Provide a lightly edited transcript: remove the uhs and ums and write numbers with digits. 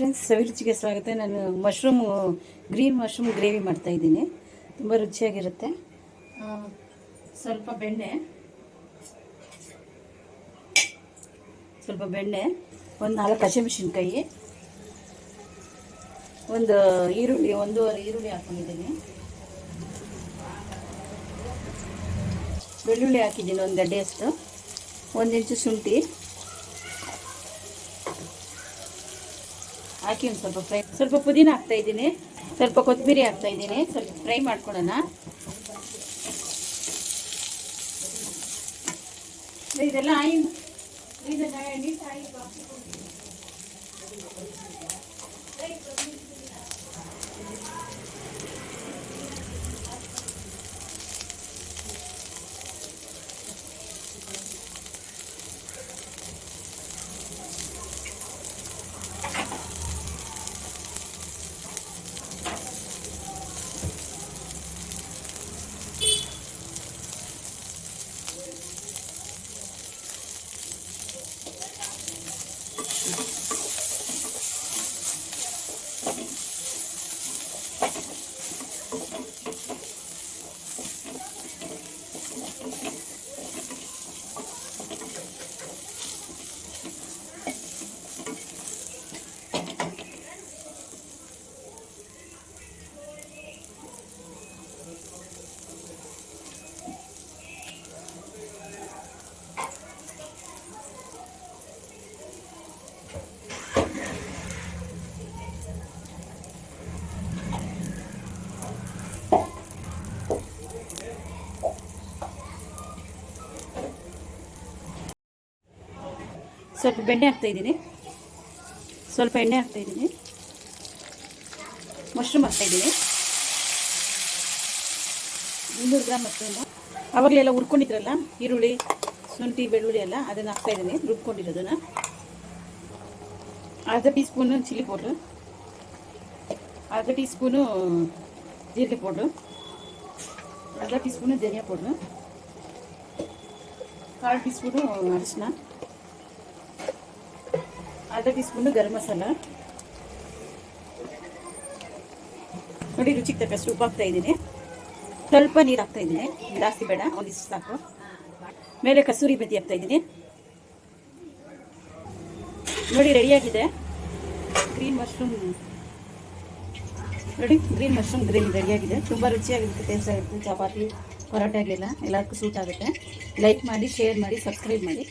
Friends, ಸವಿರುಚಿಗೆ ಸ್ವಾಗತ. ನಾನು green mushroom gravy ಮಾಡ್ತಾಯಿದ್ದೀನಿ. ತುಂಬ ರುಚಿಯಾಗಿರುತ್ತೆ. ಸ್ವಲ್ಪ ಬೆಣ್ಣೆ, ಒಂದು 4 ಹಸಿಮೆಣಸಿನ್ಕಾಯಿ, ಒಂದು ಈರುಳ್ಳಿ, 1.5 ಈರುಳ್ಳಿ ಹಾಕೊಂಡಿದ್ದೀನಿ. ಬೆಳ್ಳುಳ್ಳಿ ಹಾಕಿದ್ದೀನಿ, 1 ಗಡ್ಡೆಯಷ್ಟು, 1 ಇಂಚು ಶುಂಠಿ ಹಾಕಿ ಒಂದು ಸ್ವಲ್ಪ ಫ್ರೈ. ಸ್ವಲ್ಪ ಪುದೀನ ಹಾಕ್ತಾಯಿದ್ದೀನಿ, ಸ್ವಲ್ಪ ಕೊತ್ತಂಬರಿ ಹಾಕ್ತಾಯಿದ್ದೀನಿ. ಸ್ವಲ್ಪ ಫ್ರೈ ಮಾಡ್ಕೊಳ್ಳೋಣ. ಇದೆಲ್ಲ ಸ್ವಲ್ಪ ಬೆಣ್ಣೆ ಹಾಕ್ತಾಯಿದ್ದೀನಿ, ಸ್ವಲ್ಪ ಎಣ್ಣೆ ಹಾಕ್ತಾಯಿದ್ದೀನಿ, ಮಶ್ರೂಮ್ ಹಾಕ್ತಾಯಿದ್ದೀನಿ, 200 ಗ್ರಾಮ್ ಮಶ್ರೂಮ್. ಅವಾಗಲೆಲ್ಲ ಹುರ್ಕೊಂಡಿದ್ರಲ್ಲ ಈರುಳ್ಳಿ, ಶುಂಠಿ, ಬೆಳ್ಳುಳ್ಳಿ ಎಲ್ಲ, ಅದನ್ನು ಹಾಕ್ತಾಯಿದ್ದೀನಿ, ರುಬ್ಕೊಂಡಿರೋದನ್ನು. ಅರ್ಧ ಟೀ ಸ್ಪೂನು ಚಿಲ್ಲಿ ಪೌಡ್ರು, ಅರ್ಧ ಟೀ ಸ್ಪೂನು ಜೀರಿಗೆ ಪೌಡ್ರು, ಅರ್ಧ ಟೀ ಸ್ಪೂನು ಧನಿಯಾ ಪೌಡ್ರು, 1/2 ಟೀ ಸ್ಪೂನು ಅರಿಶಿನ, ಅರ್ಧ ಟೀ ಸ್ಪೂನು ಗರಂ ಮಸಾಲ. ನೋಡಿ, ರುಚಿಗೆ ತಕ್ಕಷ್ಟು ಉಪ್ಪು ಹಾಕ್ತಾಯಿದ್ದೀನಿ. ಸ್ವಲ್ಪ ನೀರು ಹಾಕ್ತಾಯಿದ್ದೀನಿ, ಜಾಸ್ತಿ ಬೇಡ, ಒಂದಿಷ್ಟು ಸಾಕು. ಮೇಲೆ ಕಸೂರಿ ಮೆಥಿ ಹಾಕ್ತಾಯಿದ್ದೀನಿ. ನೋಡಿ, ರೆಡಿಯಾಗಿದೆ ಗ್ರೀನ್ ಮಶ್ರೂಮ್ ಗ್ರೇವಿ ರೆಡಿಯಾಗಿದೆ. ತುಂಬ ರುಚಿಯಾಗಿರುತ್ತೆ, ಟೇಸ್ಟ್ ಆಗುತ್ತೆ. ಚಪಾತಿ, ಪರೋಟಾಗೆಲ್ಲ ಎಲ್ಲದಕ್ಕೂ ಸೂಟ್ ಆಗುತ್ತೆ. ಲೈಕ್ ಮಾಡಿ, ಶೇರ್ ಮಾಡಿ, ಸಬ್ಸ್ಕ್ರೈಬ್ ಮಾಡಿ.